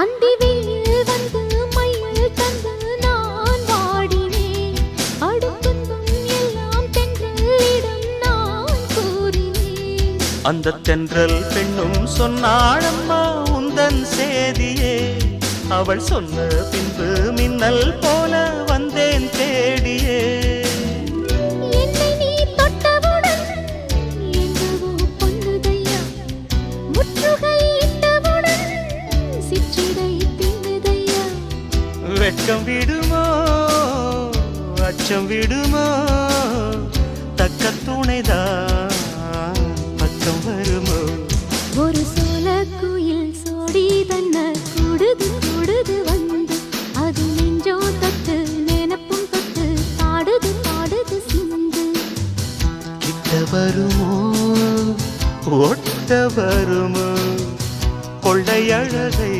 அந்தி வெயில் வந்து மயில் தந்து நான் வாடினேன். அடுத்துன்பம் எல்லாம் தென்றலிடம் நான் கூறினேன். அந்த தென்றல் பெண்ணும் சொன்னாளம்மா உந்தன் சேதியே. அவள் சொன்ன பின்பு மின்னல் போல வந்தேன் தேடியே. என்னை நீ தொட்டவுடன் எங்கவோ பொன்னுதையா. முற்றுகை இட்டவுடன் சிற்றிடை தின்னுதையா. வெட்கம் விடுமோ அச்சம் விடுமோ தக்க துணைதான் பக்கம் வருமோ. ஒரு சோல குயில் சோடி தன்ன கூடுது கூடுது வந்து. அது நெஞ்சோ தொட்டு நினப்பும் தொட்டு பாடுது பாடுது சிந்து. கிட்ட வருமோ ஒட்ட வருமோ கொள்ளை அழகை